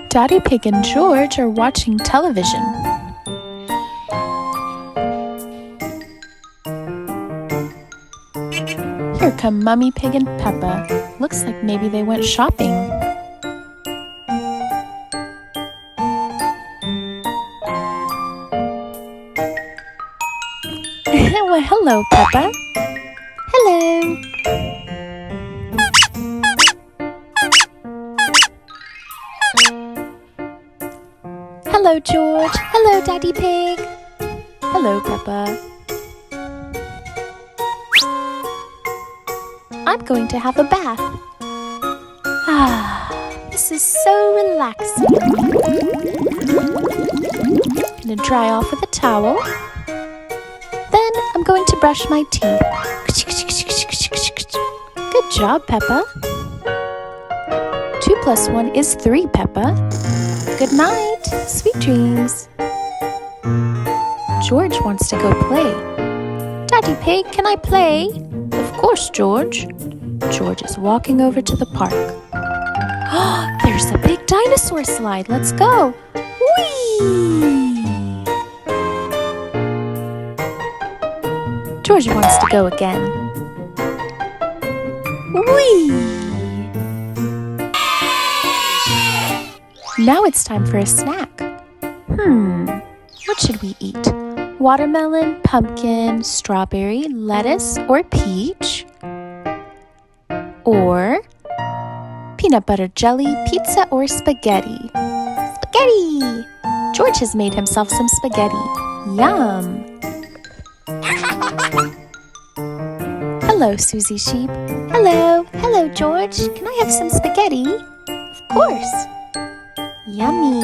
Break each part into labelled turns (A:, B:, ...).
A: Daddy Pig and George are watching television. Here come Mummy Pig and Peppa. Looks like maybe they went shopping. Well, hello, Peppa. Hello. Hello, George. Hello, Daddy Pig. Hello, Peppa. I'm going to have a bath. This is so relaxing. I'm going to dry off with a towel. Then I'm going to brush my teeth. Good job, Peppa. 2 + 1 is 3, Peppa. Good night. Sweet dreams. George wants to go play. Daddy Pig, can I play? Of course, George. George is walking over to the park. There's a big dinosaur slide. Let's go. Whee! George wants to go again. Whee! Now it's time for a snack. What should we eat? Watermelon, pumpkin, strawberry, lettuce, or peach? Or peanut butter jelly, pizza, or spaghetti? Spaghetti! George has made himself some spaghetti. Yum! Hello, Susie Sheep. Hello. Hello, George. Can I have some spaghetti? Of course. Yummy.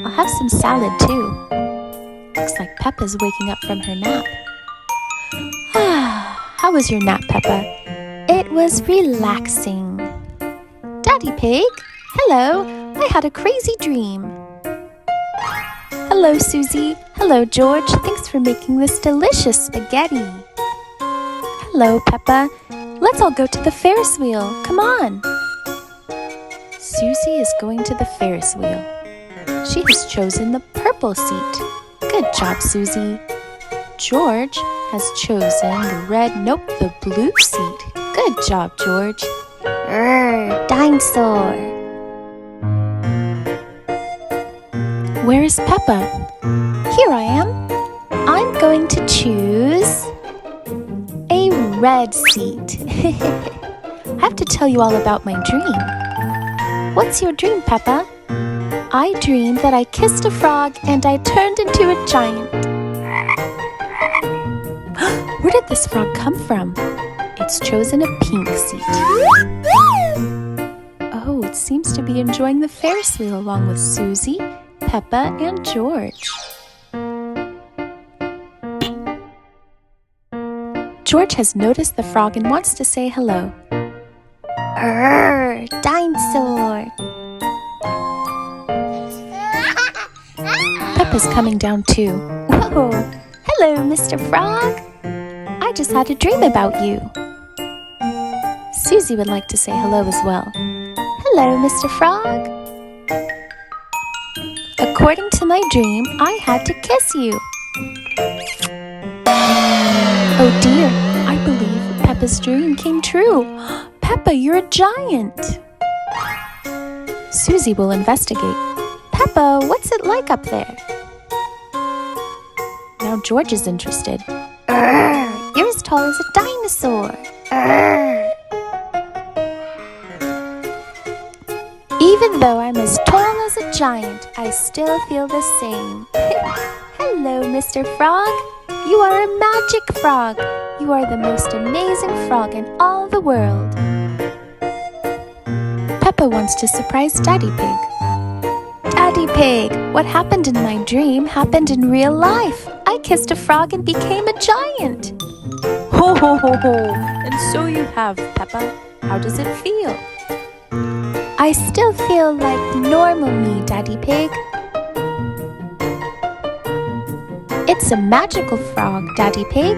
A: I'll have some salad, too. Looks like Peppa's waking up from her nap. How was your nap, Peppa? It was relaxing. Daddy Pig, hello. I had a crazy dream. Hello, Susie. Hello, George. Thanks for making this delicious spaghetti. Hello, Peppa. Let's all go to the Ferris wheel. Come on. Susie is going to the Ferris wheel. She has chosen the purple seat. Good job, Susie. George has chosen the blue seat. Good job, George. Dinosaur. Where is Peppa? Here I am. I'm going to choose a red seat. I have to tell you all about my dream. What's your dream, Peppa? I dreamed that I kissed a frog and I turned into a giant. Where did this frog come from? It's chosen a pink seat. Oh, it seems to be enjoying the Ferris wheel along with Susie, Peppa, and George. George has noticed the frog and wants to say hello. Dinosaur! Peppa's coming down too. Whoa! Hello, Mr. Frog! I just had a dream about you. Susie would like to say hello as well. Hello, Mr. Frog! According to my dream, I had to kiss you. Oh dear, I believe Peppa's dream came true. Peppa, you're a giant! Susie will investigate. Peppa, what's it like up there? Now George is interested. You're as tall as a dinosaur. Even though I'm as tall as a giant, I still feel the same. Hello, Mr. Frog. You are a magic frog. You are the most amazing frog in all the world. Peppa wants to surprise Daddy Pig. Daddy Pig, what happened in my dream happened in real life. I kissed a frog and became a giant. Ho, ho, ho, ho. And so you have, Peppa. How does it feel? I still feel like normal me, Daddy Pig. It's a magical frog, Daddy Pig.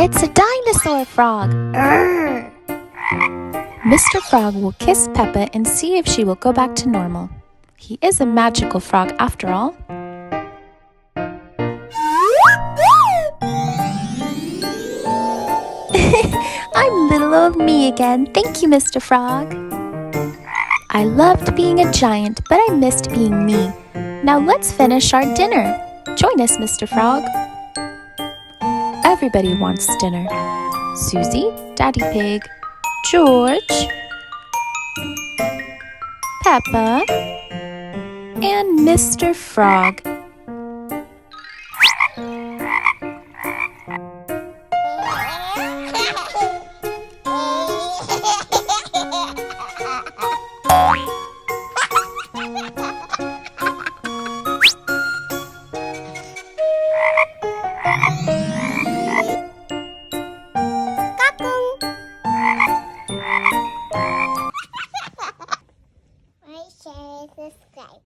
A: It's a dinosaur frog. Urgh. Mr. Frog will kiss Peppa and see if she will go back to normal. He is a magical frog after all. I'm little old me again. Thank you, Mr. Frog. I loved being a giant, but I missed being me. Now let's finish our dinner. Join us, Mr. Frog. Everybody wants dinner. Susie, Daddy Pig, George, Peppa, and Mr. Frog.
B: Share, subscribe.